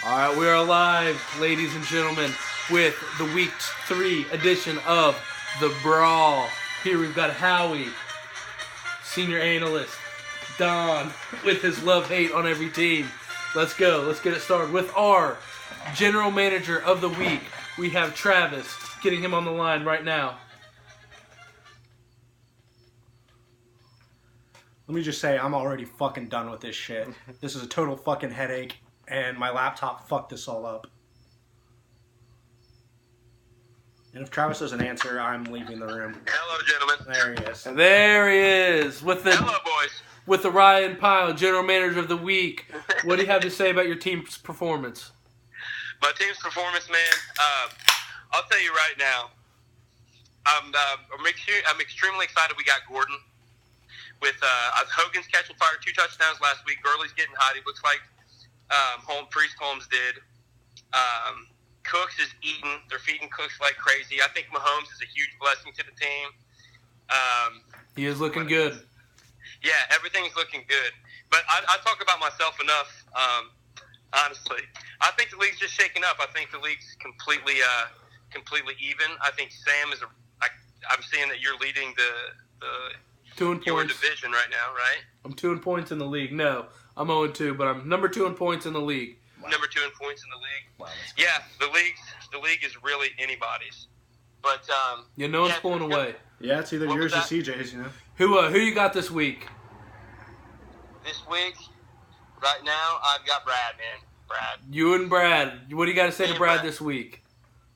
All right, we are live, ladies and gentlemen, with the Week 3 edition of The Brawl. Here we've got Howie, senior analyst, Don, with his love-hate on every team. Let's go. Let's get it started with our general manager of the week. We have Travis, getting him on the line right now. Let me just say, I'm already fucking done with this shit. This is a total fucking headache, and my laptop fucked this all up. And if Travis doesn't answer, I'm leaving the room. Hello, gentlemen. There he is. And there he is, with the Hello, boys. with the Ryan Pyle, general manager of the week. What do you have to say about your team's performance? My team's performance, man. I'll tell you right now. I'm extremely excited we got Gordon. With Hogan's catching fire, 2 touchdowns last week. Gurley's getting hot. He looks like Priest Holmes did. Cooks is eating. They're feeding Cooks like crazy. I think Mahomes is a huge blessing to the team. He is looking good. Yeah, everything's looking good. But I talk about myself enough, honestly. I think the league's just shaking up. I think the league's completely even. I think Sam is I'm seeing that you're leading your division right now, right? I'm 2 in points in the league. No, I'm 0-2, but I'm number 2 in points in the league. Wow. Number 2 in points in the league. Wow, yeah, the league is really anybody's. But no one's pulling away. Yeah, it's either yours or CJ's, you know. Who you got this week? This week, right now, I've got Brad, man. Brad. You and Brad. What do you got to say to Brad this week?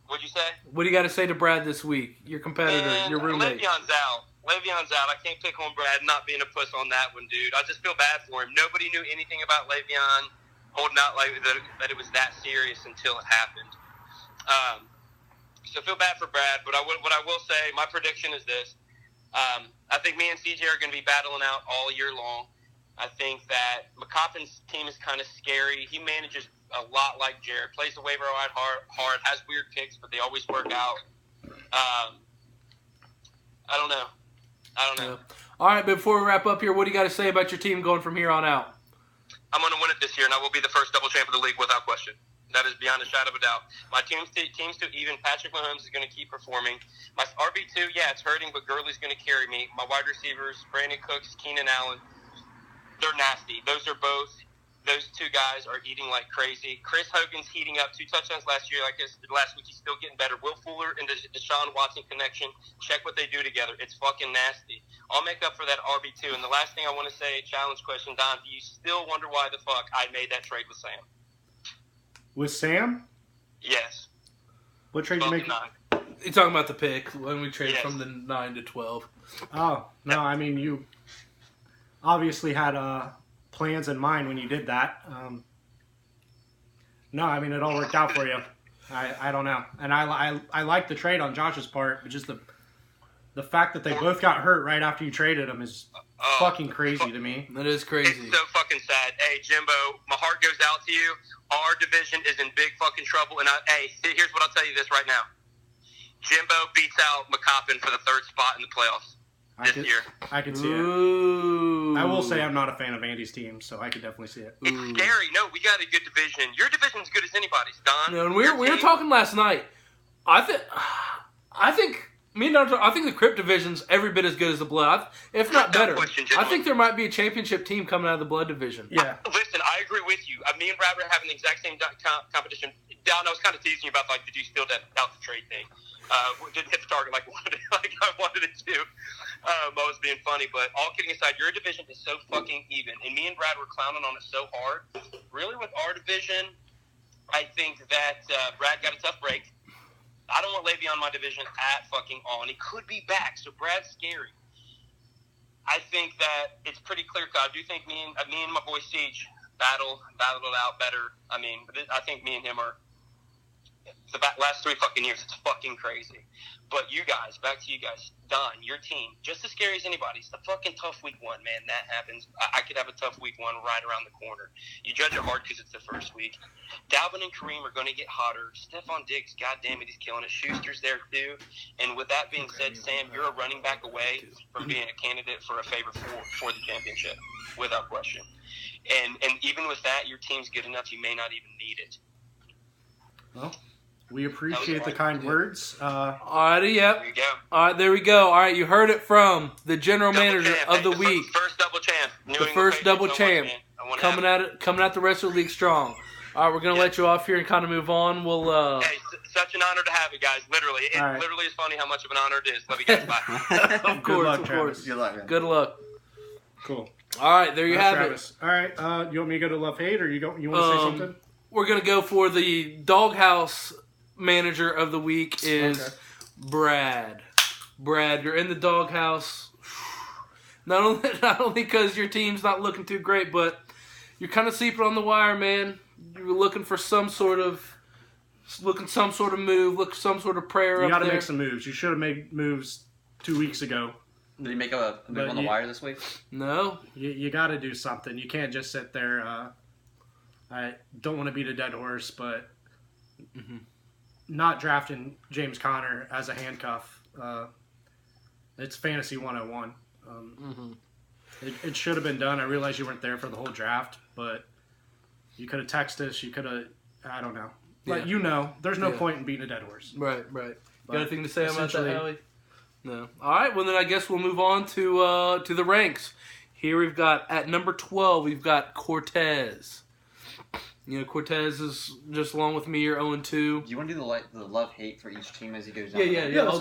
What'd you say? What do you got to say to Brad this week? Your competitor, your roommate. Le'Veon's out. I can't pick on Brad not being a puss on that one, dude. I just feel bad for him. Nobody knew anything about Le'Veon holding out like that it was that serious until it happened. So I feel bad for Brad, but what I will say, my prediction is this. I think me and CJ are going to be battling out all year long. I think that McCoppin's team is kind of scary. He manages a lot like Jared. Plays the waiver wide hard, has weird picks, but they always work out. I don't know. Yeah. All right, before we wrap up here, what do you got to say about your team going from here on out? I'm going to win it this year, and I will be the first double champ of the league without question. That is beyond a shadow of a doubt. My team's too even. Patrick Mahomes is going to keep performing. My RB2, yeah, it's hurting, but Gurley's going to carry me. My wide receivers, Brandon Cooks, Keenan Allen, they're nasty. Those 2 guys are eating like crazy. Chris Hogan's heating up. 2 touchdowns last year. Like last week, he's still getting better. Will Fuller and the Deshaun Watson connection. Check what they do together. It's fucking nasty. I'll make up for that RB2. And the last thing I want to say, challenge question, Don, do you still wonder why the fuck I made that trade with Sam? With Sam? Yes. What trade did you make? You're talking about the pick when we traded from the 9 to 12. Oh, no, I mean, you obviously had plans in mind when you did that. No, I mean, it all worked out for you. I don't know. And I like the trade on Josh's part, but just the fact that they both got hurt right after you traded them is fucking crazy to me. That is crazy. It's so fucking sad. Hey, Jimbo, my heart goes out to you. Our division is in big fucking trouble. And here's what I'll tell you this right now. Jimbo beats out McCoppin for the 3rd spot in the playoffs this year. I can see Ooh. it. I will say I'm not a fan of Andy's team, so I could definitely see it. It's scary. No, we got a good division. Your division's good as anybody's, Don. No, and we were talking last night. I think me and Don, I think the Crypt division's every bit as good as the Blood, if not better. I think there might be a championship team coming out of the Blood division. Yeah. Listen, I agree with you. Me and Brad were having the exact same competition. Don, I was kind of teasing you about did you still doubt the trade thing? Didn't hit the target like I wanted it to. I was being funny, but all kidding aside, your division is so fucking even, and me and Brad were clowning on it so hard. Really, with our division, I think that Brad got a tough break. I don't want Le'Veon on my division at fucking all, and he could be back, so Brad's scary. I think that it's pretty clear cut. I do think me and my boy Siege battled it out better. I mean, I think me and him are the last 3 fucking years. It's fucking crazy. But you guys, back to you guys. Don, your team, just as scary as anybody. It's the fucking tough week 1, man. That happens. I could have a tough week 1 right around the corner. You judge it hard because it's the first week. Dalvin and Kareem are going to get hotter. Stephon Diggs, goddamn it, he's killing it. Schuster's there too. And with that being said, Sam, you're a running back away from being a candidate for a favor for the championship, without question. And even with that, your team's good enough. You may not even need it. Well, we appreciate the kind words. Alrighty, yep. There you go. All right, there we go. All right, you heard it from the general manager of the week. First double champ. The first double champ. Coming at the rest of the league strong. All right, we're going to let you off here and kind of move on. We'll. Hey, such an honor to have you guys. Literally. It literally is funny how much of an honor it is. Love you guys. Bye. Of course, of course. Good luck, man. Good luck. Cool. All right, there you have Travis. All right, you want me to go to love hate, or you want to say something? We're going to go for the doghouse manager of the week is Brad. Brad, you're in the doghouse. Not only because your team's not looking too great, but you're kind of sleeping on the wire, man. You were looking for some sort of move, some sort of prayer. You got to make some moves. You should have made moves 2 weeks ago. Did he make a move on the wire this week? No. You got to do something. You can't just sit there. I don't want to beat a dead horse, but not drafting James Conner as a handcuff. It's fantasy 101. It should have been done. I realize you weren't there for the whole draft, but you could have texted us. You could have, I don't know. But there's no point in beating a dead horse. Right. Got anything to say about that, Howie? No. All right. Well, then I guess we'll move on to the ranks. Here we've got at number 12. We've got Cortez. You know, Cortez is just along with me. You're 0-2. Do you want to do the love-hate for each team as he goes down? Yeah. I'll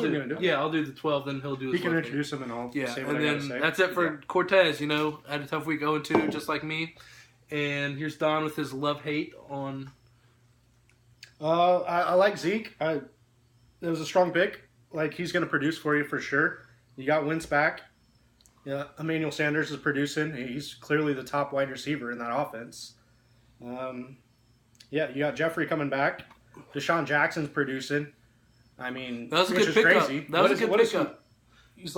do the 12. Then he'll do. He can introduce him and all. Yeah, say what and I then gotta say. that's it for Cortez. You know, had a tough week, 0-2, just like me. And here's Don with his love-hate on. I like Zeke. It was a strong pick. Like, he's going to produce for you for sure. You got Wentz back. Yeah, Emmanuel Sanders is producing. He's clearly the top wide receiver in that offense. You got Jeffrey coming back. Deshaun Jackson's producing. I mean, that was a good pickup. Crazy. That was a good pickup. He's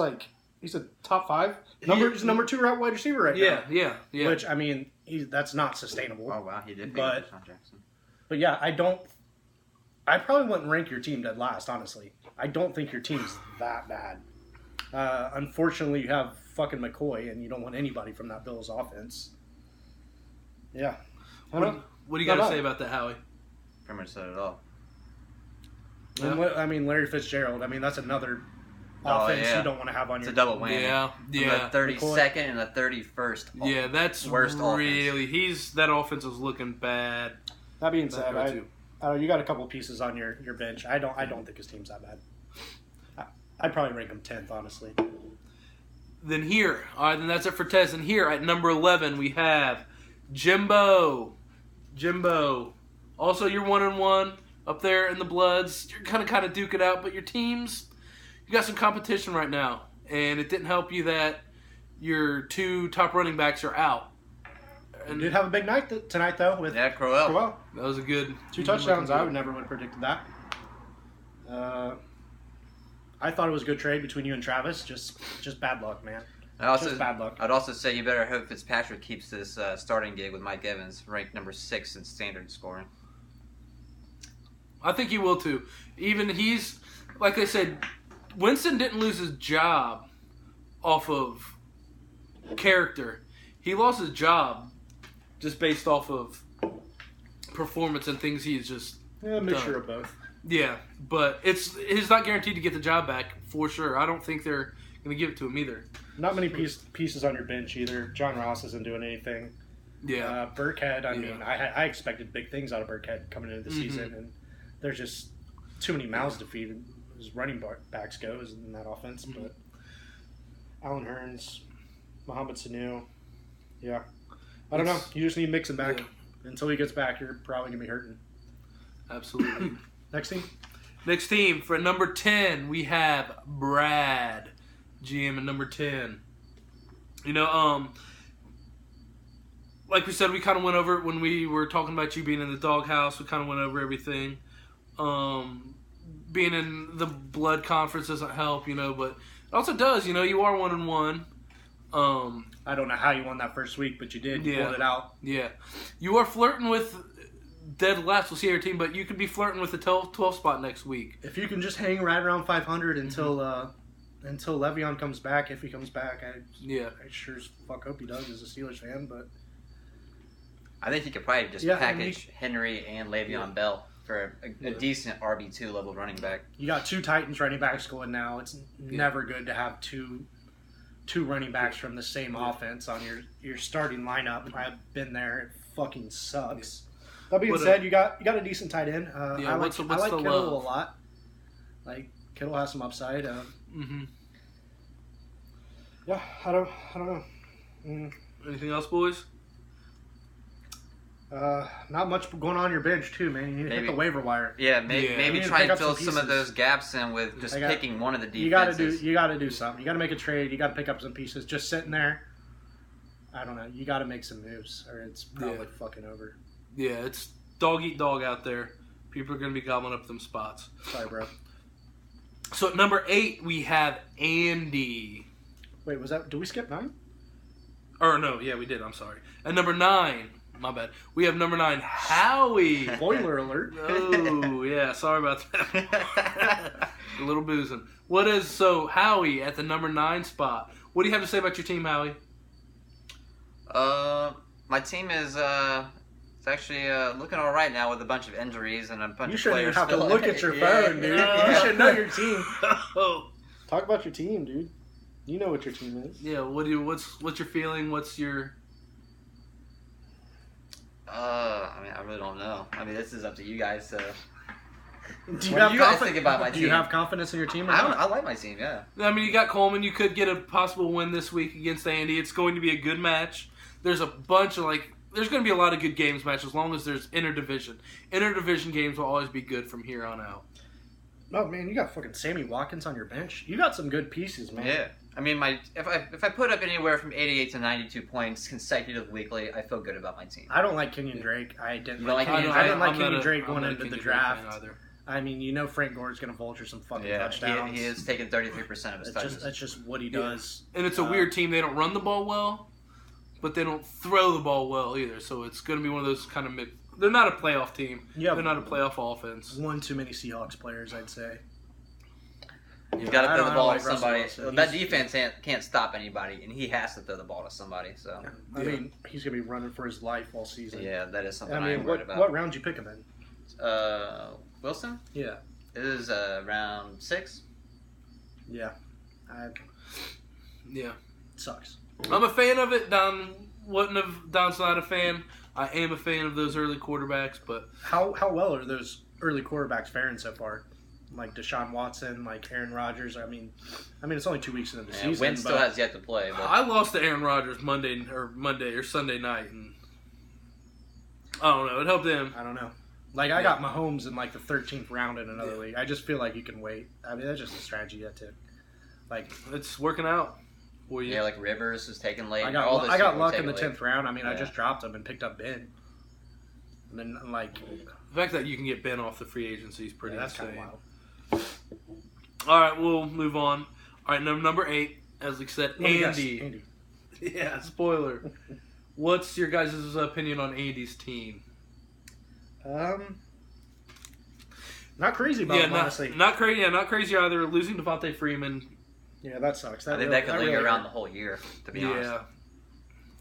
a top 5. He's number 2 wide receiver right now. Yeah. Which, I mean, that's not sustainable. Oh wow, he did pick up Deshaun Jackson. But yeah, I probably wouldn't rank your team dead last, honestly. I don't think your team's that bad. Unfortunately, you have fucking McCoy, and you don't want anybody from that Bills offense. Yeah. What do you got to say about that, Howie? Pretty much said it all. And Larry Fitzgerald. I mean, that's another offense you don't want to have on it's your a double whammy. Yeah. The 32nd and the 31st. Yeah, that's worst really. Offense. That offense is looking bad. That being said, you got a couple pieces on your bench. I don't think his team's that bad. I'd probably rank him 10th, honestly. Then here, all right, then that's it for Tez. And here at number 11, we have Jimbo. Also, you're 1-1 up there in the Bloods. You're kind of duke it out, but your teams, you got some competition right now, and it didn't help you that your 2 top running backs are out. And did have a big night tonight though with Crowell. That was a good 2 touchdowns. I would never have predicted that. I thought it was a good trade between you and Travis. Just bad luck, man. Just bad luck. I'd also say you better hope Fitzpatrick keeps this starting gig with Mike Evans, ranked number 6 in standard scoring. I think he will too. Even he's, like I said, Winston didn't lose his job off of character. He lost his job just based off of performance and things he's just mixture of both. Yeah, but he's not guaranteed to get the job back for sure. I don't think they're going to give it to him either. Not many pieces on your bench either. John Ross isn't doing anything. Yeah. Burkhead, I mean, I expected big things out of Burkhead coming into the season, and there's just too many mouths to feed as running backs goes in that offense. But Alan Hearns, Mohamed Sanu, I don't know. You just need Mixon back. Yeah. Until he gets back, you're probably going to be hurting. Absolutely. Next team? Next team, for number 10, we have Brad. GM at number 10. You know, like we said, we kind of went over it when we were talking about you being in the doghouse. We kind of went over everything. Being in the blood conference doesn't help, you know, but it also does. You know, you are 1-1. I don't know how you won that first week, but you did. You pulled it out. Yeah. You are flirting with dead last. We'll see your team, but you could be flirting with the 12 spot next week. If you can just hang right around 500 until Le'Veon comes back, if he comes back, I sure as fuck hope he does as a Steelers fan, but I think he could probably just package Henry and Le'Veon Bell. for a decent RB2 level running back. You got 2 Titans running backs going now. It's never good to have two running backs from the same offense on your starting lineup. I've been there. It fucking sucks. That being said, you got a decent tight end. I like Kittle a lot. Like Kittle has some upside. Yeah, I don't know. Anything else, boys? Not much going on your bench too, man. You need to hit the waiver wire. Yeah, maybe try and fill some of those gaps in with just picking one of the defenses. You got to do something. You got to make a trade. You got to pick up some pieces. Just sitting there, I don't know. You got to make some moves, or it's probably fucking over. Yeah, it's dog eat dog out there. People are gonna be gobbling up them spots. Sorry, bro. So at number 8 we have Andy. Wait, was that? Did we skip 9? Or no, yeah, we did. I'm sorry. At number 9. My bad. We have number 9, Howie. Spoiler alert. Oh, yeah. Sorry about that. A little boozing. So Howie at the number 9 spot. What do you have to say about your team, Howie? My team is it's actually looking all right now with a bunch of injuries and a bunch of players. You shouldn't even have to look at your phone, dude. You should know your team. Oh. Talk about your team, dude. You know what your team is. Yeah. What's your feeling? What's your? I mean, I really don't know. I mean, this is up to you guys. Do you guys think about my team? Do you have confidence in your team? I like my team. Yeah. I mean, you got Coleman. You could get a possible win this week against Andy. It's going to be a good match. There's a bunch of there's going to be a lot of good games match as long as there's interdivision. Interdivision games will always be good from here on out. Oh man, you got fucking Sammy Watkins on your bench. You got some good pieces, man. Yeah. I mean, if I put up anywhere from 88 to 92 points consecutive weekly, I feel good about my team. I don't like Kenyon Drake. I didn't like Kenyon Drake going into the draft. I mean, Frank Gore's going to vulture some fucking touchdowns. He is taking 33% of his touches. That's just what he does. And it's a weird team. They don't run the ball well, but they don't throw the ball well either. So it's going to be one of those kind of they're not a playoff team. They're not a playoff offense. One too many Seahawks players, I'd say. He's got to throw the ball to somebody. That defense can't stop anybody, and he has to throw the ball to somebody. So I mean, he's going to be running for his life all season. Yeah, that is something I'm worried about. What round did you pick him in? Wilson? Yeah. It is round 6. Yeah. Yeah. Sucks. I'm a fan of it. Don's not a fan. I am a fan of those early quarterbacks, but how well are those early quarterbacks faring so far? Like Deshaun Watson, like Aaron Rodgers. I mean, it's only 2 weeks into the season. Wentz still has yet to play. But... I lost to Aaron Rodgers Monday or Sunday night, and I don't know. It helped him. I don't know. I got Mahomes in the 13th round in another league. I just feel like you can wait. I mean, that's just a strategy I took. It's working out. Yeah, Rivers was taken late. I got luck in the 10th round. I mean, I just dropped him and picked up Ben. And then the fact that you can get Ben off the free agency is pretty that's insane. kind of wild. All right, we'll move on. All right, number 8, as we said, Andy. Andy. Yeah, spoiler. What's your guys' opinion on Andy's team? Not crazy about him, honestly. Not crazy. Yeah, not crazy either. Losing Devontae Freeman. Yeah, that sucks. I think that could linger around the whole year, to be honest.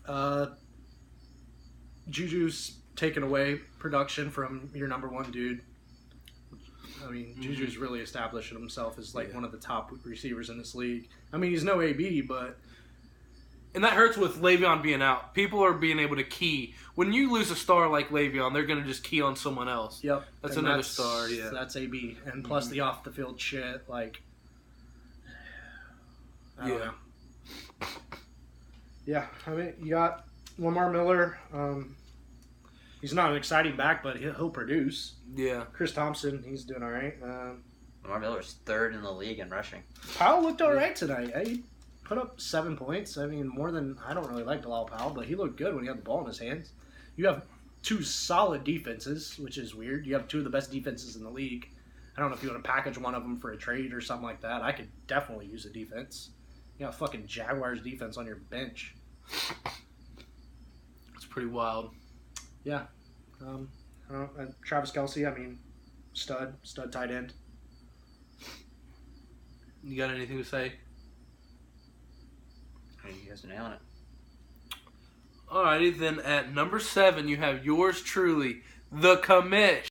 Yeah. Juju's taken away production from your number 1 dude. I mean, Juju's really established himself as one of the top receivers in this league. I mean, he's no AB, but... And that hurts with Le'Veon being out. People are being able to key. When you lose a star like Le'Veon, they're going to just key on someone else. Yep. That's another star, yeah. That's AB. And plus the off-the-field shit, I don't know. Yeah, I mean, you got Lamar Miller. He's not an exciting back, but he'll produce. Yeah. Chris Thompson, he's doing all right. Lamar Miller's 3rd in the league in rushing. Powell looked all right tonight. He put up 7 points. I mean, more than... I don't really like Bilal Powell, but he looked good when he had the ball in his hands. You have 2 solid defenses, which is weird. You have 2 of the best defenses in the league. I don't know if you want to package one of them for a trade or something like that. I could definitely use a defense. You got fucking Jaguars defense on your bench. It's pretty wild. Yeah. Travis Kelce, I mean, stud tight end. You got anything to say? I mean, you guys are nailing it. Alrighty, then at number 7, you have yours truly, the commish.